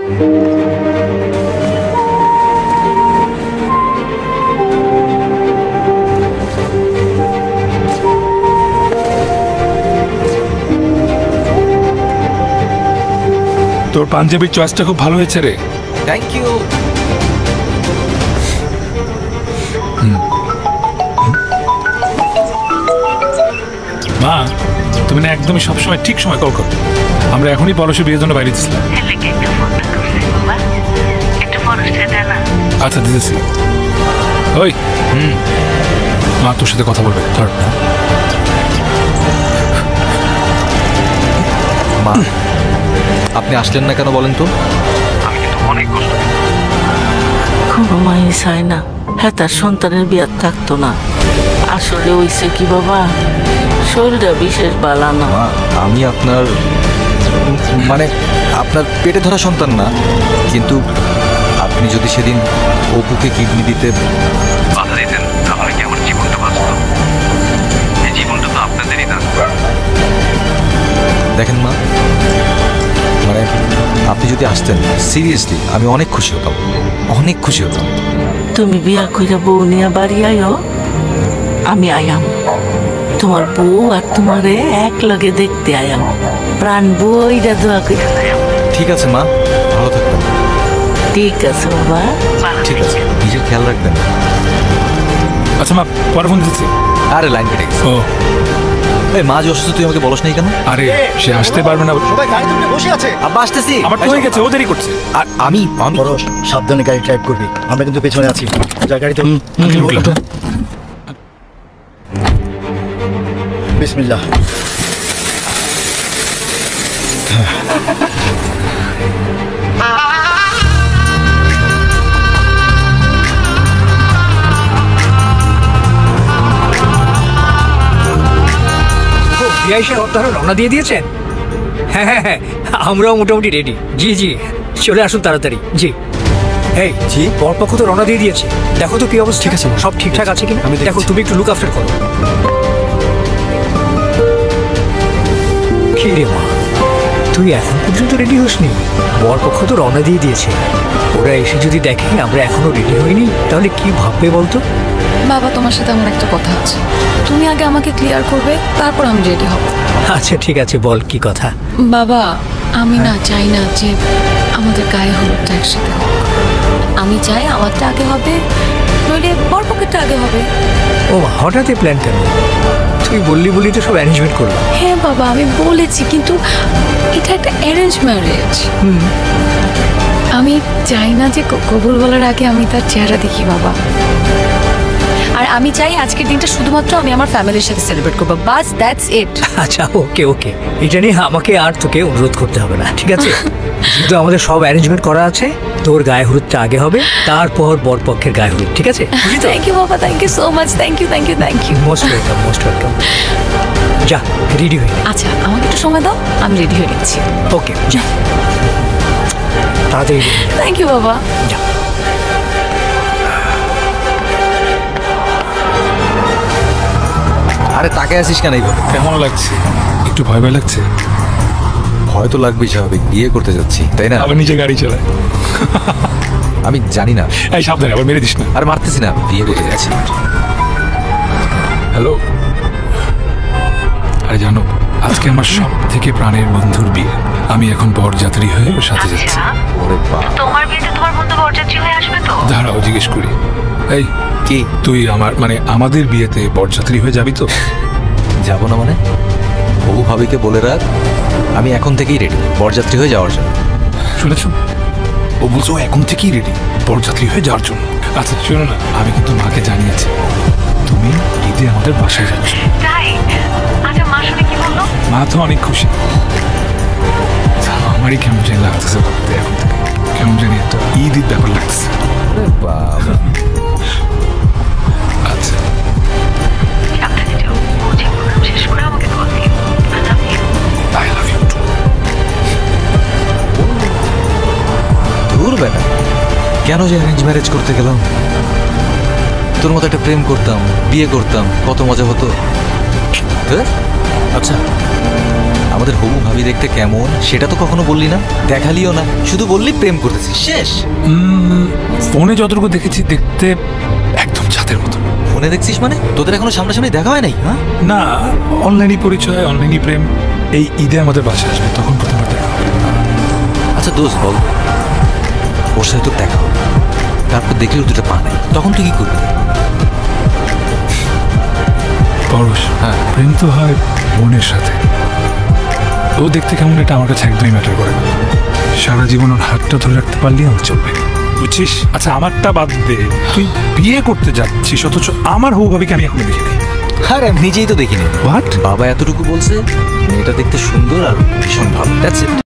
তোর পাঞ্জাবির চয়েসটা খুব ভালো হয়েছে রে। Thank you. মা, তুমি না একদমই সবসময় ঠিক সময় কল করো। আমরা এখনই পরশু বিয়ের জন্য বাইরে দিচ্ছিলাম। আচ্ছা দিতেছি। ওই মা তোর সাথে কথা বলবে। ধর মা, আপনি আসলেন না কেন বলেন তো? আমি কিন্তু অনেক কষ্ট। কোনো মাই চায় না হ্যাঁ তার সন্তানের বিয়ার থাকতো না। আসলে হইছে কি বাবা, শরীরটা বিশেষ বালা না। আমি আপনার মানে আপনার পেটে ধরা সন্তান না, কিন্তু আপনি যদি সেদিন অপুকে কিডনি দিতে বাধা দিতেন তাহলে কি আমার জীবনটা বাঁচত? এই জীবনটা তো আপনাদেরই দান। দেখেন মা, মানে আপনি যদি আসতেন সিরিয়াসলি আমি অনেক খুশি হতাম, অনেক খুশি হতাম। তুমি বিয়া কইরা বউ নিয়ে বাড়ি আইও, আমি আয়াম। তোমার বউ আর তোমারে এক লগে দেখতে আয়াম। প্রাণ বইরা দোয়া কইরা আয়াম। ঠিক আছে মা, ভালো থাকবেন। ঠিক আছে বাবা, ঠিক আছে, নিজের খেয়াল রাখবেন। আচ্ছা মা, পরে ফোন দিচ্ছি। আরে লাইন কেটে গেছে। ও এই মা যে অসুস্থ, তুই আমাকে বলস নাই কেন? আরে সে আসতে পারবে না। সবাই গাড়িতে উঠে বসে আছে। আব্বা আসতেছি। আমার তো হয়ে গেছে, ও দেরি করছে। আর আমি পরশ, সাবধানে গাড়ি ড্রাইভ করবি, আমরা কিন্তু পেছনে আছি। যা গাড়িতে উঠলাম। বিসমিল্লাহ। আপনারা রওনা দিয়ে দিয়েছেন? হ্যাঁ হ্যাঁ হ্যাঁ, আমরাও মোটামুটি রেডি। জি জি, চলে আসুন তাড়াতাড়ি। জি এই জি, বরপক্ষ তো রওনা দিয়ে দিয়েছে। দেখো তো কি অবস্থা। ঠিক আছে, সব ঠিকঠাক আছে কিনা দেখো, তুমি একটু লুক আফটার করো। কি রে মা, তুই এখন পর্যন্ত রেডি হসনি? বরপক্ষ তো রওনা দিয়ে দিয়েছে। ওরা এসে যদি দেখে আমরা এখনো রেডি হইনি তাহলে কি ভাববে বলতো? বাবা, তোমার সাথে আমার একটা কথা আছে, তুমি আগে আমাকে ক্লিয়ার করবে, তারপর আমি রেডি হব। আচ্ছা ঠিক আছে, বল কি কথা। বাবা, আমি না চাই না যে আমাদের গায়ে হলুদটা একসাথে হোক। আমি চাই আমারটা আগে হবে, নইলে বরপক্ষেরটা আগে হবে। ও হঠাৎ এই প্ল্যান কেন? তুই বললি বলি তো সব অ্যারেঞ্জমেন্ট করলাম। হ্যাঁ বাবা, আমি বলেছি, কিন্তু এটা একটা অ্যারেঞ্জ ম্যারেজ। আমি চাই না যে কবুল বলার আগে আমি তার চেহারা দেখি বাবা। আর আমি চাই আজকের দিনটা শুধুমাত্র আমি আমার ফ্যামিলির সাথে সেলিব্রেট করবো, বাস দ্যাটস ইট। আচ্ছা ওকে ওকে, এটা নিয়ে আমাকে আর তোকে অনুরোধ করতে হবে না, ঠিক আছে? কিন্তু আমাদের সব অ্যারেঞ্জমেন্ট করা আছে, তোর গায়ে হলুদটা আগে হবে, তারপর বরপক্ষের গায়ে হলুদ, ঠিক আছে? থ্যাংক ইউ বাবা, thank you so much, thank you thank you thank you. Most welcome, most welcome. যা রেডি হয়ে। আচ্ছা আমাকে একটু সময় দাও, আমি রেডি হয়ে নিচ্ছি। ওকে যা তাড়াতাড়ি। থ্যাংক ইউ বাবা। যা। আরে তাকে আসিস কেন এইভাবে? কেমন লাগছে? একটু ভয় ভয় লাগছে? ভয় তো লাগবেই, স্বাভাবিক। বিয়ে করতে যাচ্ছি, তাই না? আবার নিজে গাড়ি চালায়। আমি জানি না। এই সাবধানে, আবার মেরে দিস না। আর মারতেছি না, বিয়ে করতে যাচ্ছি। হ্যালো। আরে জানো, আজকে আমার সব থেকে প্রাণের বন্ধুর বিয়ে। আমি এখন বরযাত্রী হয়ে ওর সাথে যাচ্ছি। ওরে বাবা, তোমার বিয়েতে তোমার বন্ধু বরযাত্রী হয়ে আসবে তো? দাঁড়াও জিজ্ঞেস করি। এই কি তুই আমাদের বিয়েতে বরযাত্রী হয়ে যাবি তো? যাবো না মানে? বহু ভাবিকে বলে রাখ, আমি এখন থেকেই রেডি বরযাত্রী হয়ে যাওয়ার জন্য। শুনেছ, ও বলছো এখন থেকেই রেডি বরযাত্রী হয়ে যাওয়ার জন্য। আচ্ছা শোনো না, আমি কিন্তু মাকে জানিয়েছি তুমি ঈদে আমাদের বাসায় যাচ্ছ। তাই? আচ্ছা মা শুনে কি বললো? মা তো অনেক খুশি। আমারই কেমন জানি লাগতেছে ভাবতে, এখন থেকে কেমন জানি একটা ঈদ ব্যাপার লাগতেছে। বাবা আচ্ছা সাবধানে যাও, পৌঁছে প্রোগ্রাম শেষ করে আমাকে কল দিও। I love you too. দূর বেটা, কেন যে অ্যারেঞ্জ ম্যারেজ করতে গেলাম? তোর মতো একটা প্রেম করতাম, বিয়ে করতাম, কত মজা হতো। আচ্ছা আমাদের হবু ভাবি দেখতে কেমন সেটা তো কখনো বললি না, দেখালিও না, শুধু বললি প্রেম করতেছিস, শেষ। ফোনে যতটুকু দেখেছি দেখতে একদম ছাদের মতো। ফোনে দেখছিস মানে? তোদের এখনো সামনাসামনি দেখা হয় নাই? হ্যাঁ না, অনলাইনই পরিচয়, অনলাইনই প্রেম। এই ঈদে আমাদের বাসায় আসবে, তখন প্রথমবার দেখা হবে। আচ্ছা দোস্ত বল, ওর সাথে তোর দেখা হবে, তারপর দেখলি ওর দুটো পা নাই, তখন তুই কি করবি? পরশ, হ্যাঁ। প্রেম তো হয় বোনের সাথে। ও দেখতে কেমন এটা আমার কাছে একদমই ম্যাটার করে না। সারা জীবন ওর হাতটা ধরে রাখতে পারলেই আমার চলবে, বুঝছিস? আচ্ছা আমারটা বাদ দে, তুই বিয়ে করতে যাচ্ছিস অথচ আমার হবু ভাবিকে আমি এখনো দেখিনি। আরে আমি নিজেই তো দেখিনি। হোয়াট? বাবা এতটুকু বলছে, মেয়েটা দেখতে সুন্দর আর ভীষণ ভালো। That's it.